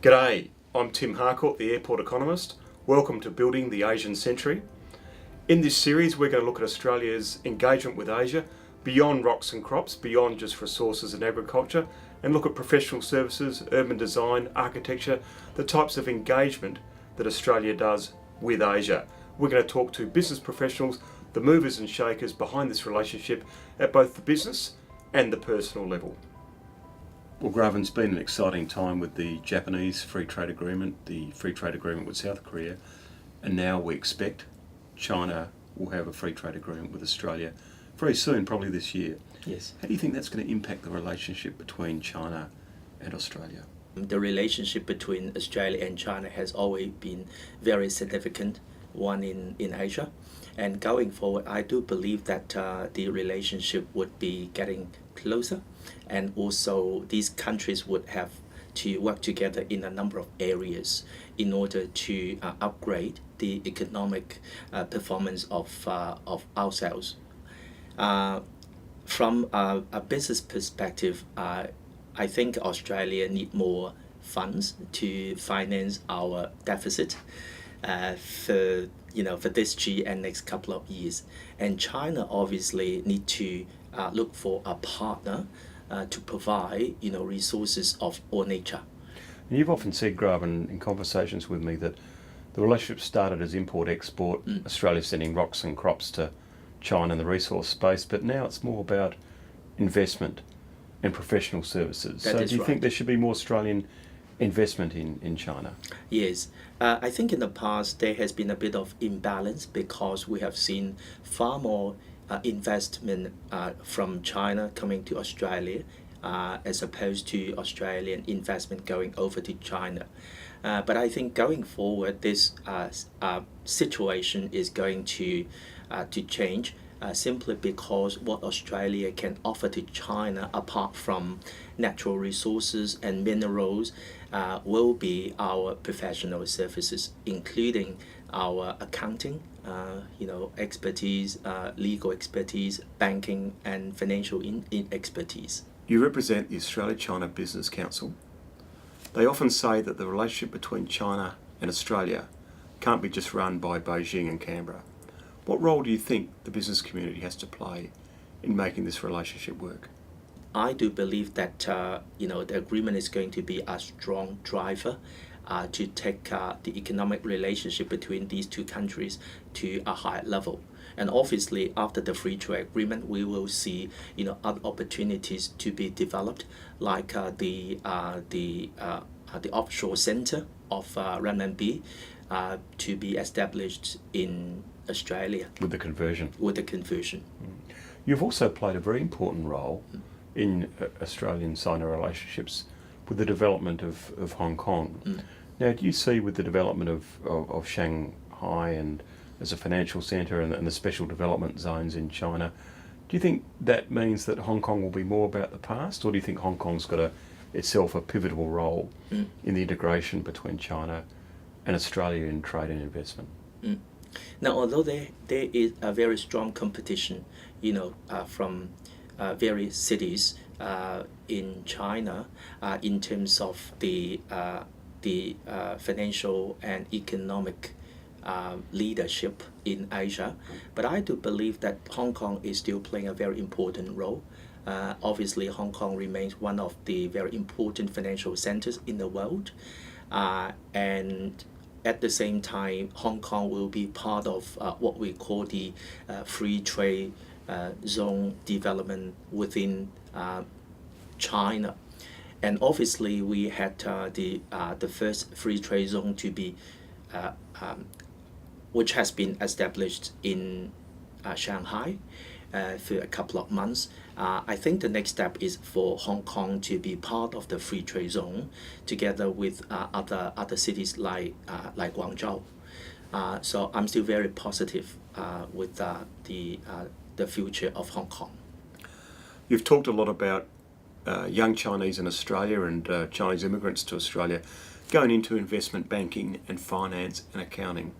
G'day, I'm Tim Harcourt, the Airport Economist. Welcome to Building the Asian Century. In this series, we're going to look at Australia's engagement with Asia beyond rocks and crops, beyond just resources and agriculture, and look at professional services, urban design, architecture, the types of engagement that Australia does with Asia. We're going to talk to business professionals, the movers and shakers behind this relationship at both the business and the personal level. Well, Gravin, it's been an exciting time with the Japanese free trade agreement, the free trade agreement with South Korea, and now we expect China will have a free trade agreement with Australia very soon, probably this year. Yes. How do you think that's going to impact the relationship between China and Australia? The relationship between Australia and China has always been very significant, one in Asia. And going forward, I do believe that the relationship would be getting closer, and also these countries would have to work together in a number of areas in order to upgrade the economic performance of ourselves. From a business perspective, I think Australia need more funds to finance our deficit for this year and next couple of years. And China obviously need to look for a partner to provide resources of all nature. And you've often said, Gravin, in conversations with me, that the relationship started as import-export, Australia sending rocks and crops to China in the resource space, but now it's more about investment and professional services. That so is do you right. think there should be more Australian investment in China? Yes, I think in the past there has been a bit of imbalance because we have seen far more investment from China coming to Australia as opposed to Australian investment going over to China. But I think going forward, this situation is going to change simply because what Australia can offer to China, apart from natural resources and minerals, will be our professional services, including our accounting, expertise, legal expertise, banking and financial expertise. You represent the Australia-China Business Council. They often say that the relationship between China and Australia can't be just run by Beijing and Canberra. What role do you think the business community has to play in making this relationship work? I do believe that the agreement is going to be a strong driver to take the economic relationship between these two countries to a higher level. And obviously, after the free trade agreement, we will see other opportunities to be developed, like the offshore center of renminbi to be established in Australia. With the conversion. You've also played a very important role in Australian-China relationships with the development of Hong Kong. Now, do you see with the development of Shanghai and as a financial centre and the special development zones in China, do you think that means that Hong Kong will be more about the past, or do you think Hong Kong's got itself a pivotal role in the integration between China and Australia in trade and investment? Now, although there is a very strong competition, from various cities in China in terms of the financial and economic leadership in Asia, but I do believe that Hong Kong is still playing a very important role. Obviously, Hong Kong remains one of the very important financial centers in the world, and at the same time, Hong Kong will be part of what we call the free trade zone development within China. And obviously, we had the first free trade zone to be, which has been established in Shanghai for a couple of months. I think the next step is for Hong Kong to be part of the free trade zone, together with other cities like Guangzhou. So I'm still very positive with the future of Hong Kong. You've talked a lot about young Chinese in Australia and Chinese immigrants to Australia going into investment banking and finance and accounting.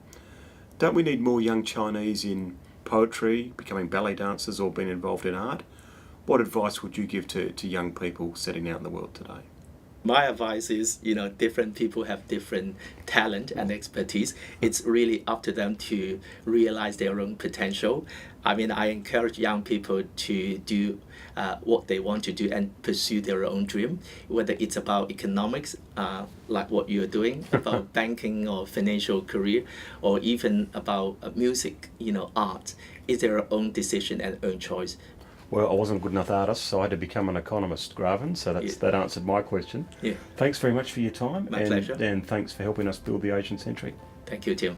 Don't we need more young Chinese in poetry, becoming ballet dancers, or being involved in art? What advice would you give to young people setting out in the world today? My advice is, different people have different talent and expertise. It's really up to them to realize their own potential. I mean, I encourage young people to do what they want to do and pursue their own dream, whether it's about economics, like what you're doing, about banking or financial career, or even about music, art. It's their own decision and own choice. Well, I wasn't a good enough artist, so I had to become an economist, Gravin, so that answered my question. Yeah. Thanks very much for your time. My pleasure. And thanks for helping us build the Asian century. Thank you, Tim.